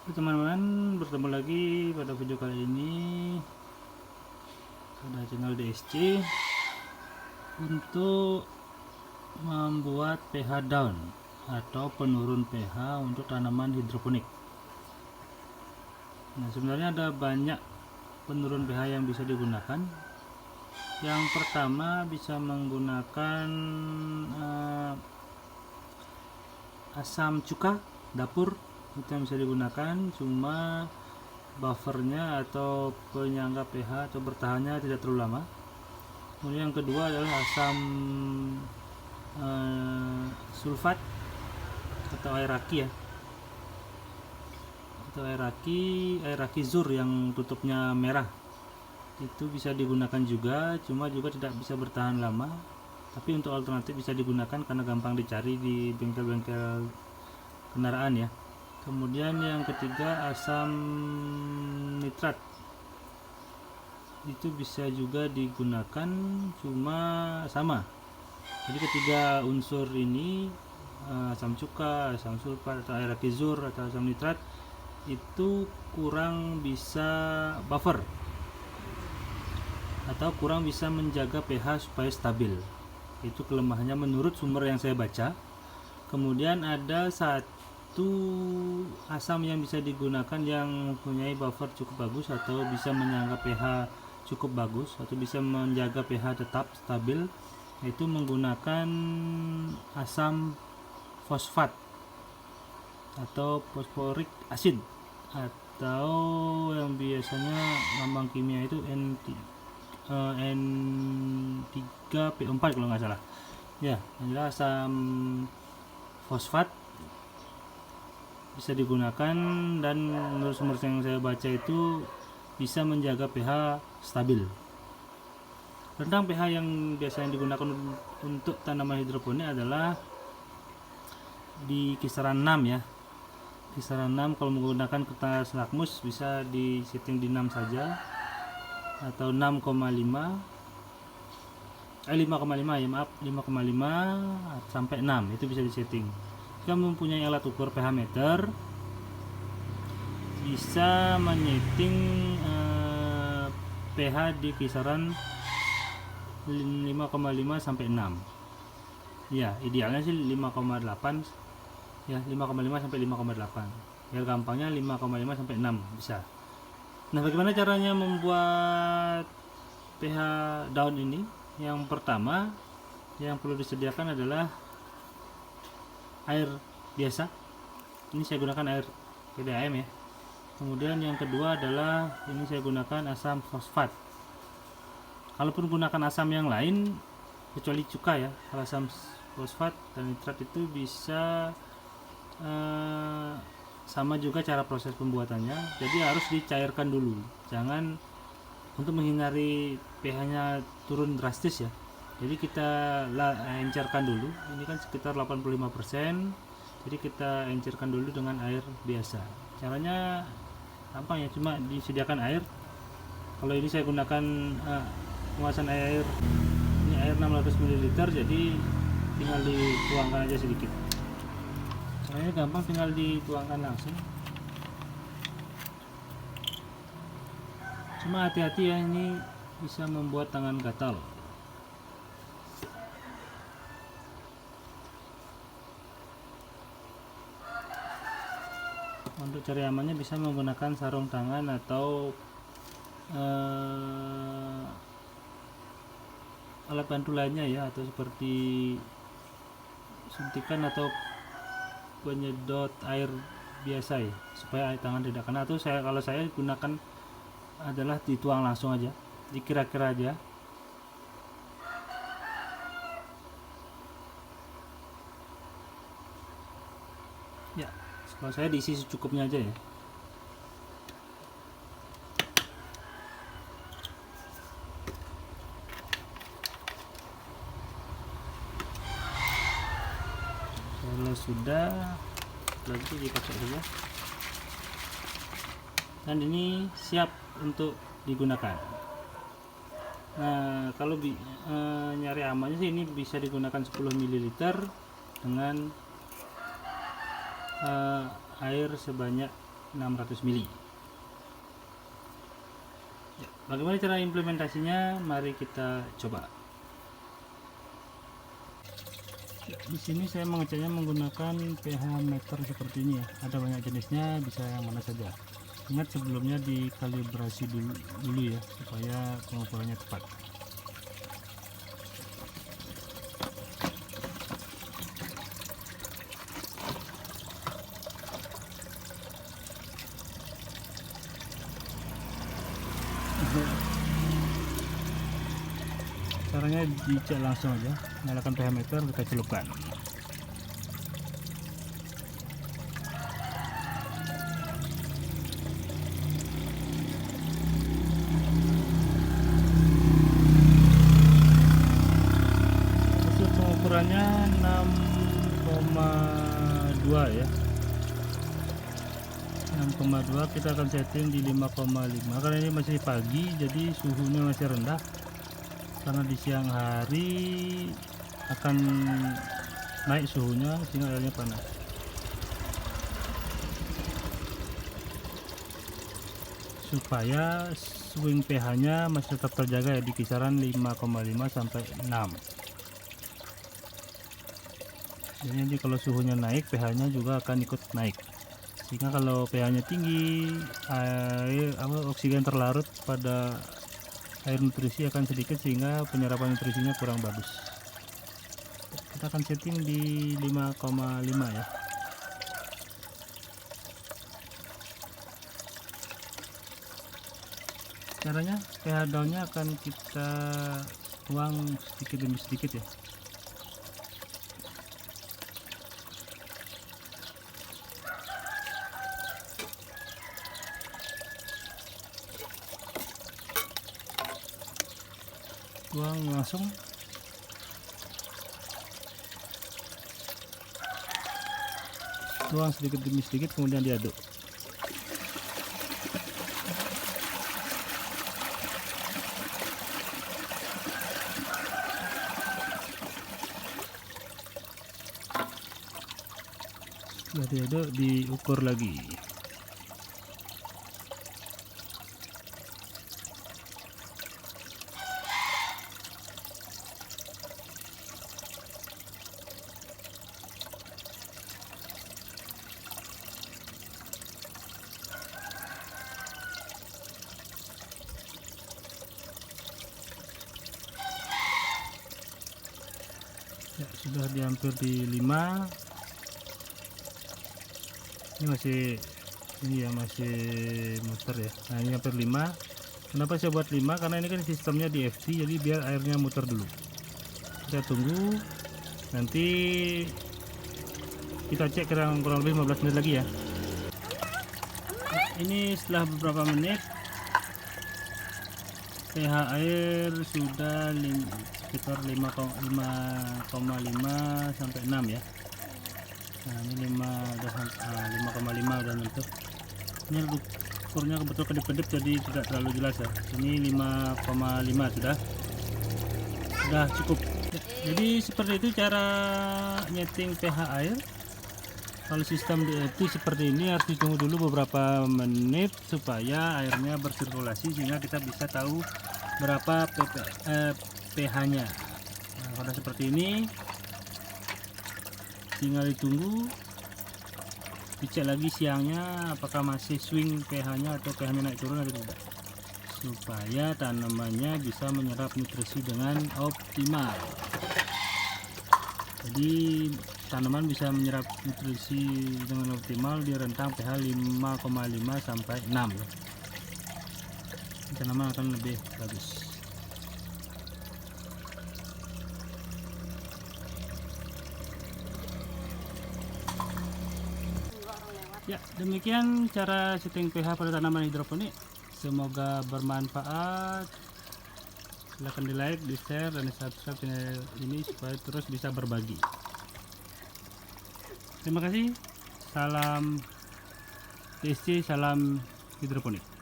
Oke teman-teman, bertemu lagi pada video kali ini pada channel DSC untuk membuat pH down atau penurun pH untuk tanaman hidroponik. Nah, sebenarnya ada banyak penurun pH yang bisa digunakan. Yang pertama bisa menggunakan asam cuka dapur, itu yang bisa digunakan, cuma buffernya atau penyangga pH atau bertahannya tidak terlalu lama. Kemudian yang kedua adalah asam sulfat atau air aki ya, atau air aki zur yang tutupnya merah, itu bisa digunakan juga, cuma juga tidak bisa bertahan lama. Tapi untuk alternatif bisa digunakan karena gampang dicari di bengkel-bengkel kendaraan ya. Kemudian yang ketiga asam nitrat, itu bisa juga digunakan, cuma sama. Jadi ketiga unsur ini, asam cuka, asam sulfat atau air aki zur atau asam nitrat, itu kurang bisa buffer atau kurang bisa menjaga pH supaya stabil. Itu kelemahannya menurut sumber yang saya baca. Kemudian ada satu asam yang bisa digunakan yang mempunyai buffer cukup bagus atau bisa menyangga pH cukup bagus atau bisa menjaga pH tetap stabil, yaitu menggunakan asam fosfat atau fosforik acid, atau yang biasanya lambang kimia itu N3PO4 kalau nggak salah ya. Yang jelas asam fosfat bisa digunakan, dan menurut sumber yang saya baca itu bisa menjaga pH stabil. Rentang pH yang biasanya digunakan untuk tanaman hidroponik adalah di kisaran 6 ya, kisaran 6. Kalau menggunakan kertas lakmus bisa di setting di 6 saja, atau 5,5 ya maaf, 5,5 sampai 6 itu bisa disetting. Jika mempunyai alat ukur pH meter, bisa menyeting pH di kisaran 5,5 sampai 6 ya. Idealnya sih 5,8 ya, 5,5 sampai 5,8 ya, gampangnya 5,5 sampai 6 bisa. Nah, bagaimana caranya membuat pH down ini? Yang pertama yang perlu disediakan adalah air biasa. Ini saya gunakan air PDAM ya. Kemudian yang kedua adalah ini saya gunakan asam fosfat. Kalaupun gunakan asam yang lain kecuali cuka ya, kalau asam fosfat dan nitrat itu bisa sama juga cara proses pembuatannya. Jadi harus dicairkan dulu, jangan, untuk menghindari pH-nya turun drastis ya. Jadi kita encerkan dulu, ini kan sekitar 85%, jadi kita encerkan dulu dengan air biasa. Caranya gampang ya, cuma disediakan air. Kalau ini saya gunakan kemasan air, ini air 600 ml, jadi tinggal dituangkan aja sedikit. Caranya gampang, tinggal dituangkan langsung. Cuma hati-hati ya, ini bisa membuat tangan gatal. Untuk cari amannya bisa menggunakan sarung tangan atau alat bantu lainnya ya, atau seperti suntikan atau penyedot air biasa ya, supaya air tangan tidak kena. Atau kalau saya gunakan adalah dituang langsung aja, dikira-kira aja. Ya, kalau saya diisi secukupnya aja ya. Kalau sudah, lagi dipakai saja, dan ini siap untuk digunakan. Nah, kalau nyari amannya sih ini bisa digunakan 10 ml dengan air sebanyak 600 mili. Ya, bagaimana cara implementasinya? Mari kita coba. Ya, di sini saya mengeceknya menggunakan pH meter seperti ini ya. Ada banyak jenisnya, bisa yang mana saja. Ingat sebelumnya dikalibrasi dulu ya, supaya pengukurannya tepat. Caranya dicek langsung aja, nyalakan pH meter, kita celupkan. Hasil pengukurannya 6,2 ya. 6,2, kita akan setting di 5,5 karena ini masih pagi, jadi suhunya masih rendah. Karena di siang hari akan naik suhunya sehingga airnya panas. Supaya swing pH-nya masih tetap terjaga ya di kisaran 5,5 sampai 6. Jadi nanti kalau suhunya naik, pH-nya juga akan ikut naik. Sehingga kalau pH-nya tinggi, oksigen terlarut pada air nutrisi akan sedikit sehingga penyerapan nutrisinya kurang bagus. Kita akan setting di 5,5 ya. Caranya pH down-nya akan kita tuang sedikit demi sedikit ya. Tuang langsung. Tuang sedikit demi sedikit, kemudian diaduk. Setelah diaduk, diukur lagi. Ya, sudah hampir di 5. Ini masih muter ya. Nah, ini hampir 5. Kenapa saya buat 5? Karena ini kan sistemnya di FT, jadi biar airnya muter dulu. Kita tunggu, nanti kita cek kurang lebih 15 menit lagi ya. Ini setelah beberapa menit, pH air sudah sekitar 5,5 sampai 6 ya. Nah, ini 5,5 udah nyentuh. Ini ukurnya kebetulan kedip-kedip jadi tidak terlalu jelas ya. Ini 5,5 sudah cukup. Jadi seperti itu cara nyeting pH air. Kalau sistem DFT seperti ini harus ditunggu dulu beberapa menit supaya airnya bersirkulasi sehingga kita bisa tahu berapa pH-nya. Nah, kalau seperti ini tinggal ditunggu, dicek lagi siangnya apakah masih swing pH-nya atau pH-nya naik turun atau tidak, supaya tanamannya bisa menyerap nutrisi dengan optimal. Jadi tanaman bisa menyerap nutrisi dengan optimal di rentang pH 5,5 sampai 6 ya. Tanaman akan lebih bagus. Ya, demikian cara setting pH pada tanaman hidroponik. Semoga bermanfaat. Silahkan di like, di share, dan di subscribe channel ini supaya terus bisa berbagi. Terima kasih. Salam TSC, salam hidroponik.